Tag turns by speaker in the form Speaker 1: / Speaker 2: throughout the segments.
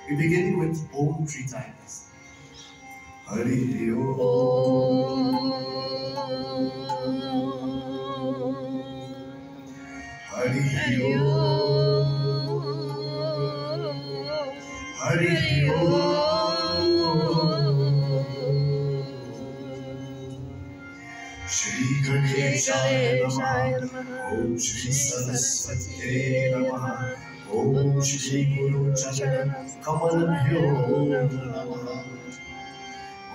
Speaker 1: We begin with Om 3 times. Hari Om. Hari Om. Hari Om. Shri Ganeshaya Namaha. Om Shri Saraswati Namaha. Om Shri Guru Charan Kamalabhyo Namaha.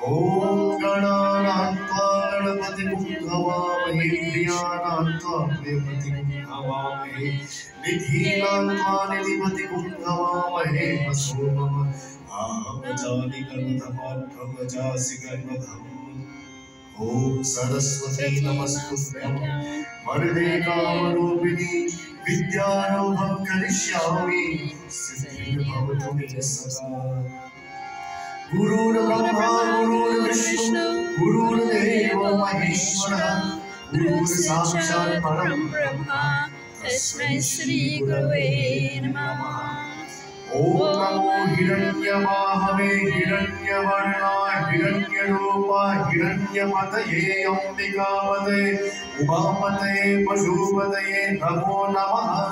Speaker 1: Om Gananatva Ganapati Bhavamahe Priyanatva Priyapati Bhavamahe Nidhinatva Nidhipati Bhavamahe Vasumama Ahamajani Garvadhaman Brahmajasi Garvadham. Om Saraswati Namastutyam Varde Kamarupini Vidyarambham Karishyami Siddhi Bhavatu Me Sada. Guru Brahma, Guru Vishnu, Guru Deva Maheshwara, Guru Sakshat Param Brahma, Tasmai Shri Gurave Namaha. Om Namo Hiranyamahave, Hiranyavarna, Hiranyarupa, Hiranyapataye, Ambikapataye, Upapataye, Pashupataye, Namo Namaha.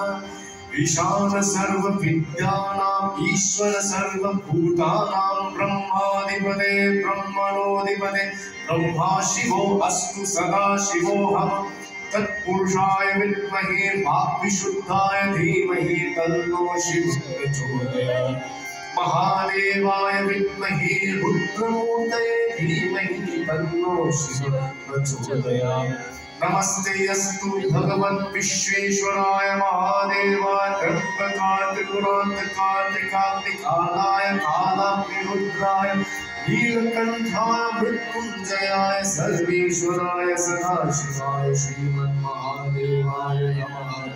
Speaker 1: Ishana Sarva Vidyanam, Ishvara Sarva Bhutanam, Brahmadipade, Brahmanodipade, Brahma Shivo Astu Sada Shivo Ham, Tat Purushaya Vidmahe, Bhaktishuddhaya Dhimahi, Tanno Shiva Prachodayat. Mahadevaya Vidmahe, Rudramurtaye Dhimahi, Tanno Shiva Prachodayat. Namaste Astu Bhagavan Vishveshwaraya Mahadevaya Tripakatripurantakatrikatrikadaya Kalapnirudraya Neelakanthaya Mrityunjayaya Sarveshwaraya Sadashivaya Sriman Mahadevaya Namaha.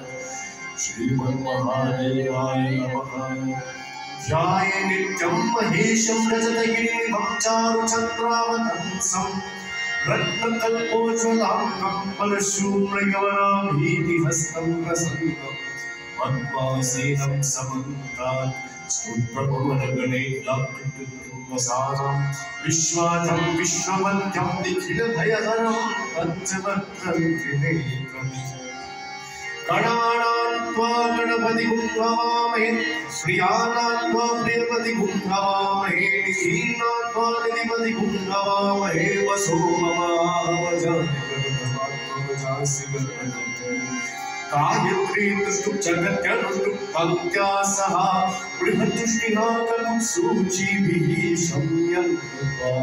Speaker 1: Sriman Mahadevaya Namaha. Dhyaye Nityam Mahesham Rajatagirivam Charuchandravatansam Ratnakalpojvalam Kampalashubrayavaram Hiti-hastam prasantam Madhvasenam samantat Stuprapavanagane Lakritrupasaram Vishwatam Vishwamantyam Nikhilabhayaharam Panchamatram Trinetram Gananatva Ganapati Bhavamahe Priyanatva Priyapati Bhavamahe Nidhinatva Nidhipati Bhavamahe Vasumama Avajani Garvadhamajasi Garvadham Gayatri Tushtu Jagatyanushtu Pantya Saha Brihatushtiha Kalum Suchi Bhihi Shamyantupa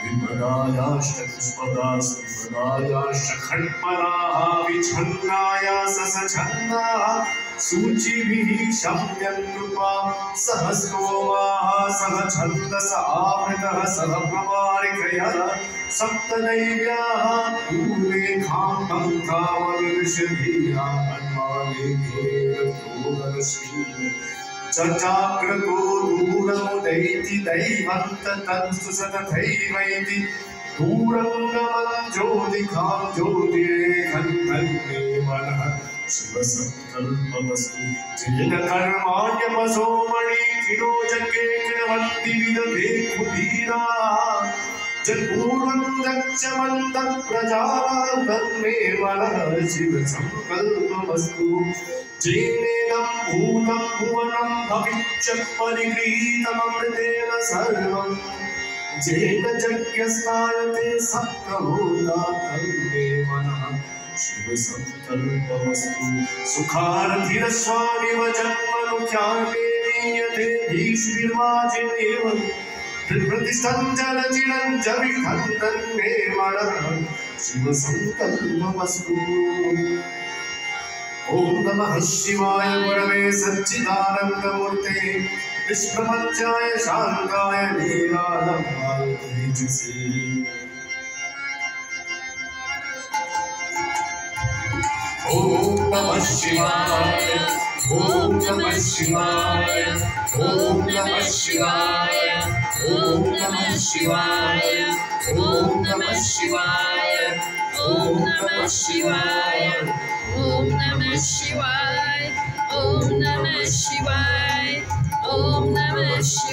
Speaker 1: Vimagaya Shtakuspadas Vimagaya Shtakhatparaha Vichandaya Sasachandaha Suchi Bhihi Shamyantupa Sahasromaha Sahachandasa Avritaha Sahapramarikaya Saptadevyaha Urekham Pankamadrishadhiya Anmalekhe Yogarashri Chachakrato Duramudeti Daivantatanstu Satathaivaiti Durangaman Jodikam Jodirekhantanme Manaha Shiva Sankalpamastu Jena Karmanyamaso Mani Kinojake Kinavanti Vidade Kudira Janpurvam Dakshamantak Prajalantam Me Manaha Shiva Sankalpamastu Jenenam Bhutam Bhuvanam Bhavichat Parigritam Amritena Sarvam Jena Jagyastayate Sattavodatam Me Manaha Shiva Sankalpamastu Sukharthiraswami Vajanmanukyate Niyate Bhishvirvajinevam Pratishtanjana Chiranjavikhantan Me Manaha Shiva Sankalpamastu Om Namah Shivaya Gurave Satchidananda Murte Vishwamanjaya Shankaya Neeladamaya Tejasi Om Namah Shivaya Om Namah Shivaya Om Namah Shivaya Om Namah Shivaya Om Namah Shivaya Om Namah Shivaya
Speaker 2: Om Namah Shivaya, Om Namah Shivaya, Om Namah Shivaya.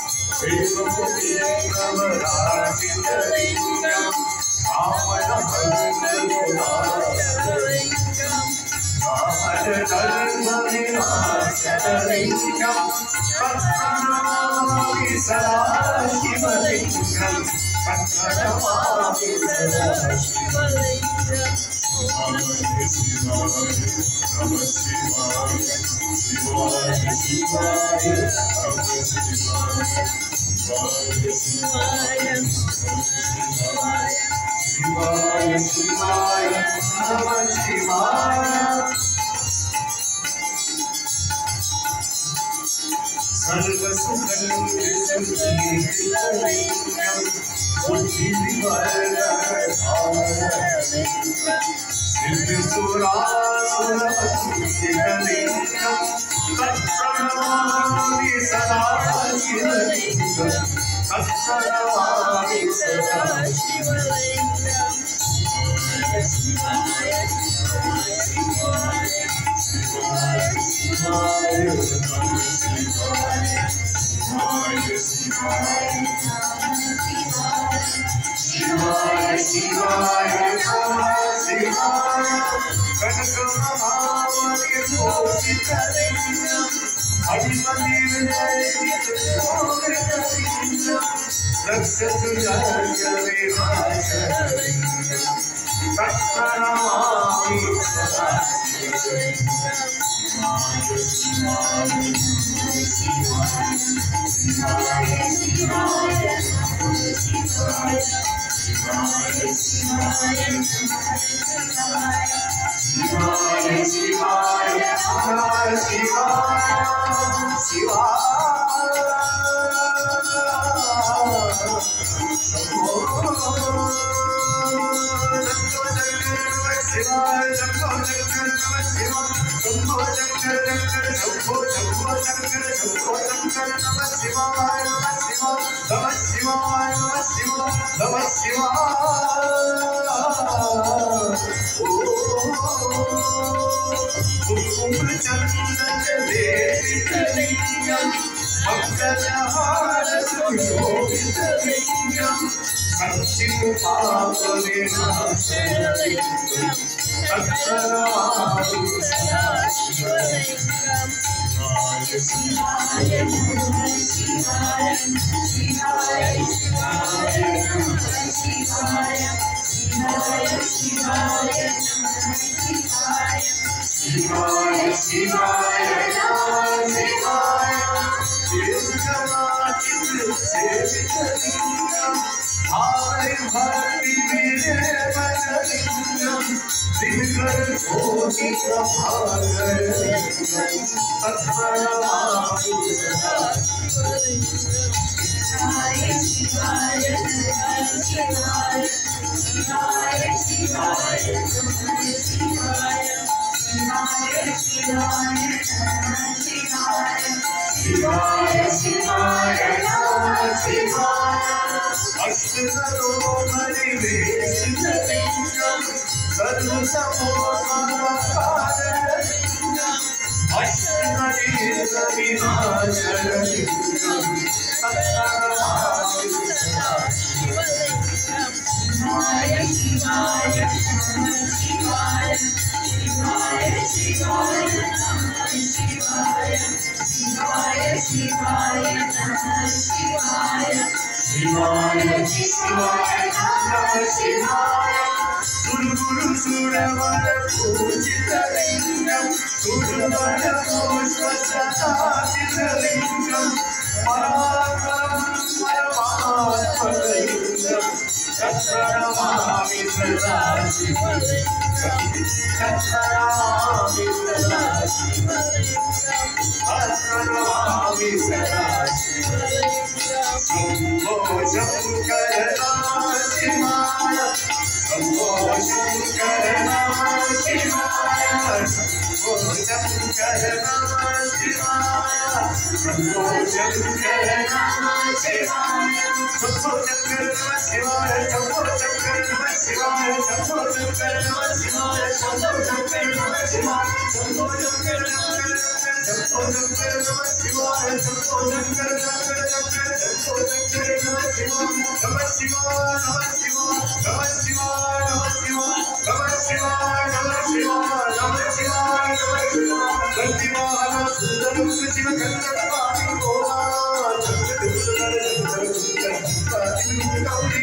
Speaker 1: Navarajitalingam Amadhamanagulalingam Amadhamanagulalingam Patranamami Sadashivalingam Patranamami Sadashivalingam Namah Shivaya, Shivaya Shivaya, Namah Shivaya, Shivaya Shivaya, Shivaya Shivaya, Namah Shivaya. Sarva Sukhalingam Buddhi Vivaralingam Siddhi-sura-sura-pati-lingam Tat-pranamami Sada-shivalingam Tat-pranamami Sada-shivalingam Shivaya Shivaya Shivaya Shivaya Shivaya Shivaya Shivaya Shivaya Shivaya Kanakamadhamani Moshithalingam Adimanirajithalingam Rakshasujaya-vivashalingam Tatpranamami Sadashivalingam Shivaya Shivaya Shivaya Shivaya Shivaya Shivaya Shivaya Shivaya Namah Shivaya Shambho Shankar नमः शिवाय शंभो शंकर शंकर शंकर शंभो शंकर नमः शिवाय नमः शिवाय नमः शिवाय नमः शिवाय नमः शिवाय नमः शिवाय नमः शिवाय नमः शिवाय नमः शिवाय प्रतिमाना सुंदर शिव कंदपाणि गोला शंकर सुंदर शंकर गौरी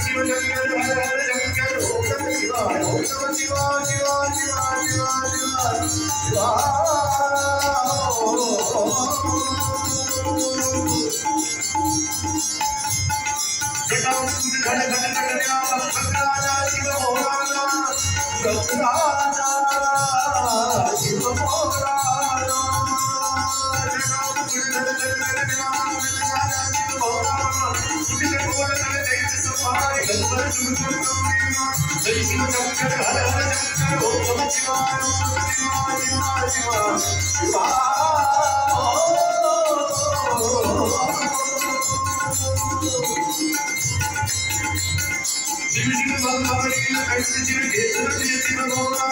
Speaker 1: शिव शंकर हर हर शंकर ओम नमः शिवाय ओम नमः शिवाय शिवाय शिवाय शिवाय शिवाय घन घन घन राजा शिव भोला राजा शिव भोला जय शिव शंकर हर हर शंकर ओम नमः शिवाय ओम नमः शिवाय शिवाय शिवाय शिवाय शिव शिव भगवानी कंठ शिव केशव शिव भोला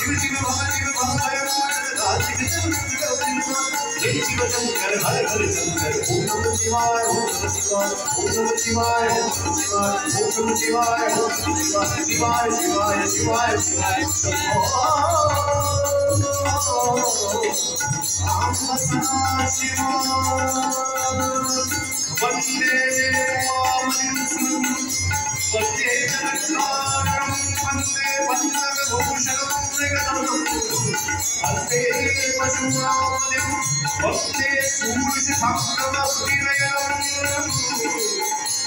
Speaker 1: शिव शिव महादेव शिव जय शिव शंकर हर हर शंकर ओम नमः शिवाय ओम नमः शिवाय ओम नमः शिवाय ओम नमः शिवाय ओम नमः शिवाय ओम नमः शिवाय शिवाय शिवाय शिवाय शिवाय वंदे वंदे जगन्नाथं वंदे वंदनभूषणं वंदे पशुपतिं वंदे सूर्यशङ्खमभिनयनं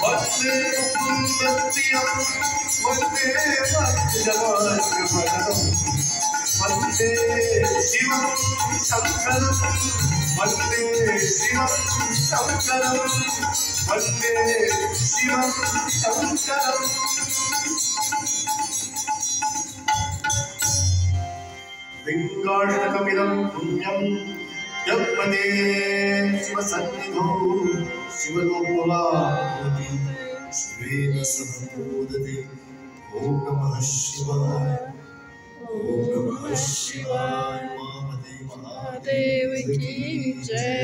Speaker 1: वंदे मुकुन्दप्रियं वंदे भक्तजनाश्रमणं वंदे शिवं शङ्करं वंदे शिवं शङ्करं वंदे शिवं शङ्करम् लिंगार्णकमिदं पुण्यं यत्पदे शिवसन्निधौ शिवलोकवाप्नोति शिवेन सह मोदते ॐ नमः शिवाय ॐ नमः शिवाय महादेव की जय।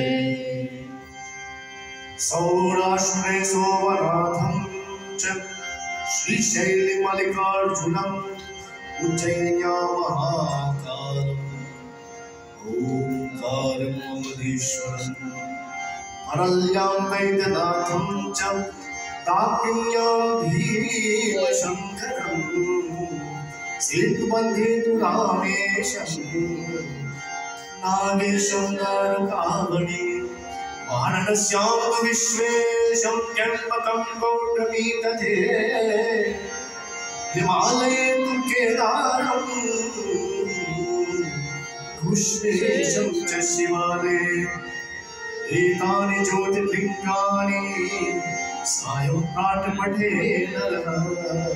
Speaker 1: सौराष्ट्रे सोमनाथं च श्रीशैलमल्लिकार्जुनम् उज्जयिन्यां महाकालम् ओंकारं ममदेश्वरम् अरल्यां वैद्यनाथं च दाक्षिण्यां भीमशङ्करम् सेतुबन्धे तु रामेशं नागेशं दारुकावणे वानरस्यां विश्वेशं त्र्यम्बकं गौतमीतटे हिमालये तु केदारं कृष्णेशं च शिवालये एतानि ज्योतिर्लिङ्गानि सायं प्रातः पठे नरः।